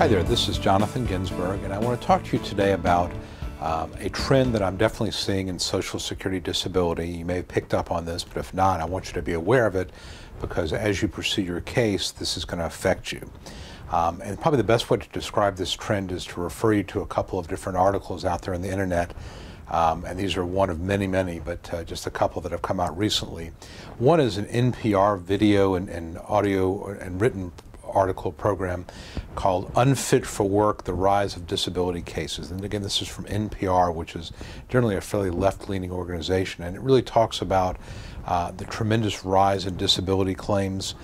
Hi there, this is Jonathan Ginsberg, and I want to talk to you today about a trend that I'm definitely seeing in Social Security disability. You may have picked up on this, but if not, I want you to be aware of it because as you pursue your case, this is going to affect you. And probably the best way to describe this trend is to refer you to a couple of different articles out there on the internet. And these are one of many, but just a couple that have come out recently. One is an NPR video and audio and written article program called Unfit for Work, The Rise of Disability Cases. And again, this is from NPR, which is generally a fairly left-leaning organization. And it really talks about the tremendous rise in disability claims,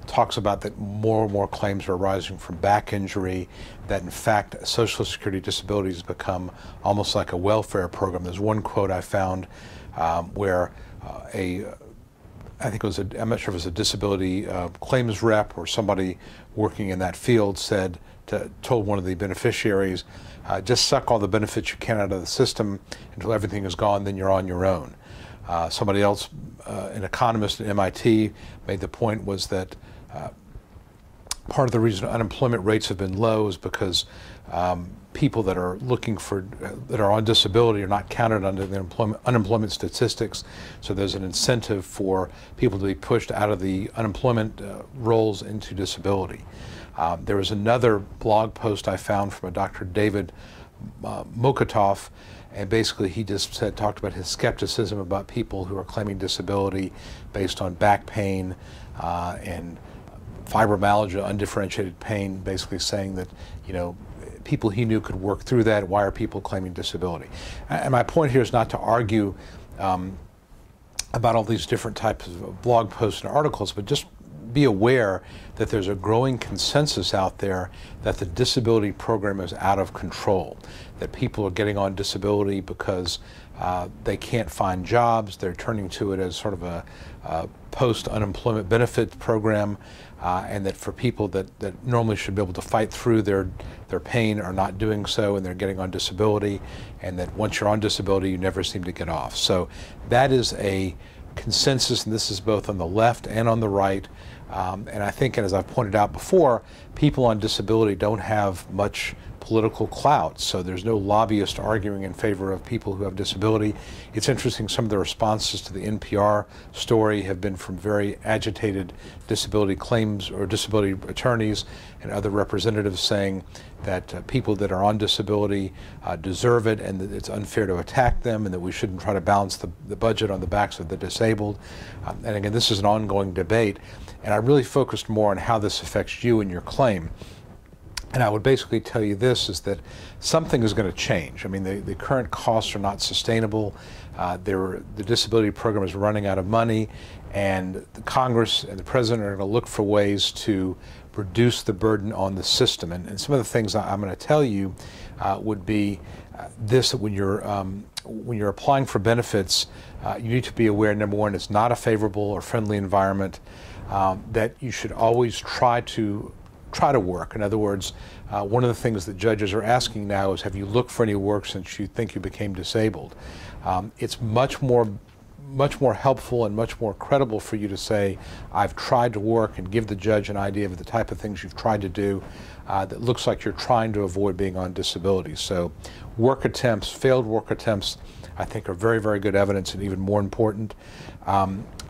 talks about that more and more claims are arising from back injury, that in fact Social Security disability has become almost like a welfare program. There's one quote I found where I think it was I'm not sure if it was a disability claims rep or somebody working in that field told one of the beneficiaries, just suck all the benefits you can out of the system until everything is gone, then you're on your own. Somebody else, an economist at MIT, made the point was that part of the reason unemployment rates have been low is because people that are that are on disability are not counted under the unemployment statistics. So there's an incentive for people to be pushed out of the unemployment roles into disability. There was another blog post I found from a Dr. David Mokotov, and basically he just talked about his skepticism about people who are claiming disability based on back pain and fibromyalgia, undifferentiated pain, basically saying that, people he knew could work through that. Why are people claiming disability? And my point here is not to argue about all these different types of blog posts and articles, but just be aware that there's a growing consensus out there that the disability program is out of control, that people are getting on disability because they can't find jobs. They're turning to it as sort of a post-unemployment benefit program, and that for people that normally should be able to fight through their pain are not doing so, and they're getting on disability, and that once you're on disability, you never seem to get off. So that is a consensus, and this is both on the left and on the right. And I think, and as I've pointed out before, people on disability don't have much political clout, so there's no lobbyist arguing in favor of people who have disability. It's interesting, some of the responses to the NPR story have been from very agitated disability claims or disability attorneys and other representatives saying that people that are on disability deserve it, and that it's unfair to attack them, and that we shouldn't try to balance the budget on the backs of the disabled. And again, this is an ongoing debate, and I really focused more on how this affects you and your claim. And I would basically tell you this, is that something is going to change. I mean, the current costs are not sustainable. The disability program is running out of money, and the Congress and the President are going to look for ways to reduce the burden on the system. And some of the things I'm going to tell you would be this: that when you're applying for benefits, you need to be aware, number one, it's not a favorable or friendly environment, that you should always try to work. In other words, one of the things that judges are asking now is, have you looked for any work since you think you became disabled? It's much more helpful and much more credible for you to say, I've tried to work, and give the judge an idea of the type of things you've tried to do that looks like you're trying to avoid being on disability. So work attempts, failed work attempts, I think are very, very good evidence, and even more important.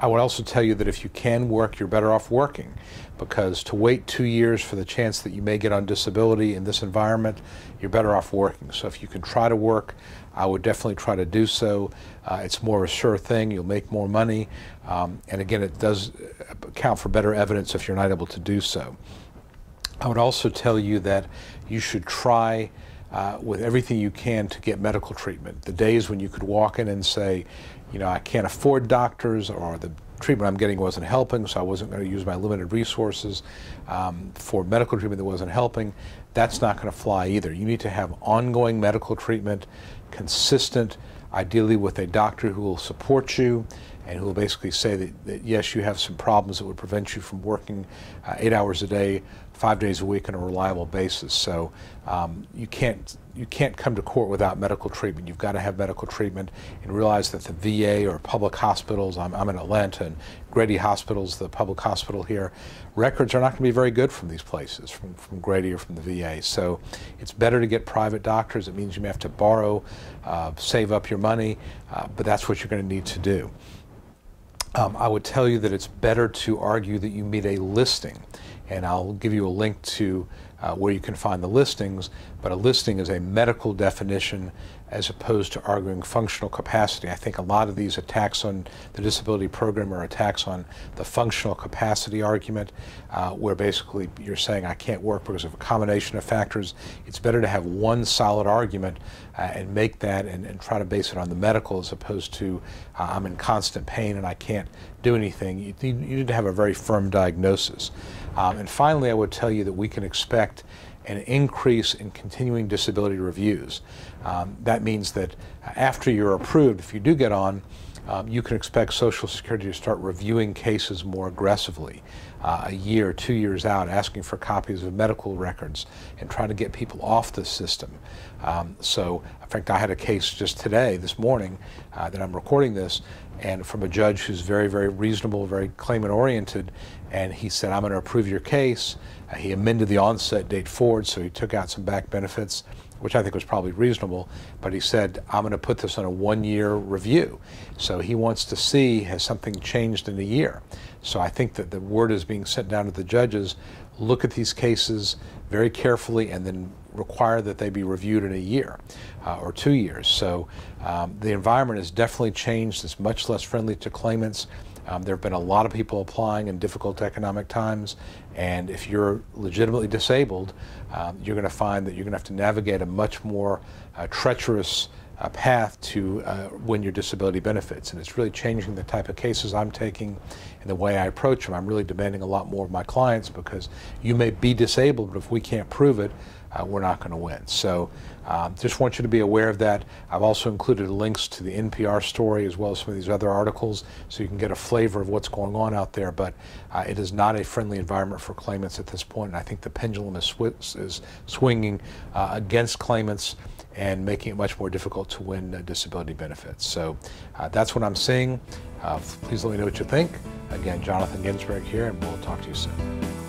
I would also tell you that if you can work, you're better off working, because to wait 2 years for the chance that you may get on disability in this environment, you're better off working. So if you can try to work, I would definitely try to do so. It's more of a sure thing. You'll make more money. And again, it does account for better evidence if you're not able to do so. I would also tell you that you should try with everything you can to get medical treatment. The days when you could walk in and say, I can't afford doctors, or the treatment I'm getting wasn't helping, so I wasn't going to use my limited resources for medical treatment that wasn't helping, that's not going to fly either. You need to have ongoing medical treatment, consistent, ideally with a doctor who will support you and who will basically say that yes, you have some problems that would prevent you from working 8 hours a day 5 days a week on a reliable basis. So you can't come to court without medical treatment. You've got to have medical treatment, and realize that the VA or public hospitals, I'm in Atlanta, and Grady Hospital's the public hospital here, records are not going to be very good from these places, from Grady or from the VA. So it's better to get private doctors. It means you may have to borrow, save up your money, but that's what you're going to need to do. I would tell you that it's better to argue that you meet a listing, and I'll give you a link to where you can find the listings, but a listing is a medical definition as opposed to arguing functional capacity. I think a lot of these attacks on the disability program are attacks on the functional capacity argument, where basically you're saying I can't work because of a combination of factors. It's better to have one solid argument and make that and try to base it on the medical, as opposed to I'm in constant pain and I can't do anything. You need to have a very firm diagnosis. And finally, I would tell you that we can expect an increase in continuing disability reviews. That means that after you're approved, if you do get on, you can expect Social Security to start reviewing cases more aggressively, a year, 2 years out, asking for copies of medical records and trying to get people off the system. So, in fact, I had a case just today, this morning, that I'm recording this, and from a judge who's very, very reasonable, very claimant-oriented, and he said, I'm going to approve your case. He amended the onset date forward, so he took out some back benefits, which I think was probably reasonable, but he said, I'm going to put this on a 1-year review. So he wants to see, has something changed in a year? So I think that the word is being sent down to the judges, look at these cases very carefully and then require that they be reviewed in a year or 2 years. So the environment has definitely changed. It's much less friendly to claimants. There have been a lot of people applying in difficult economic times, and if you're legitimately disabled, you're going to find that you're going to have to navigate a much more treacherous path to win your disability benefits. And it's really changing the type of cases I'm taking and the way I approach them. I'm really demanding a lot more of my clients, because you may be disabled, but if we can't prove it, we're not going to win. So just want you to be aware of that. I've also included links to the NPR story as well as some of these other articles, so you can get a flavor of what's going on out there. But it is not a friendly environment for claimants at this point, and I think the pendulum is swinging against claimants and making it much more difficult to win disability benefits. So that's what I'm seeing. Please let me know what you think. Again, Jonathan Ginsberg here, and we'll talk to you soon.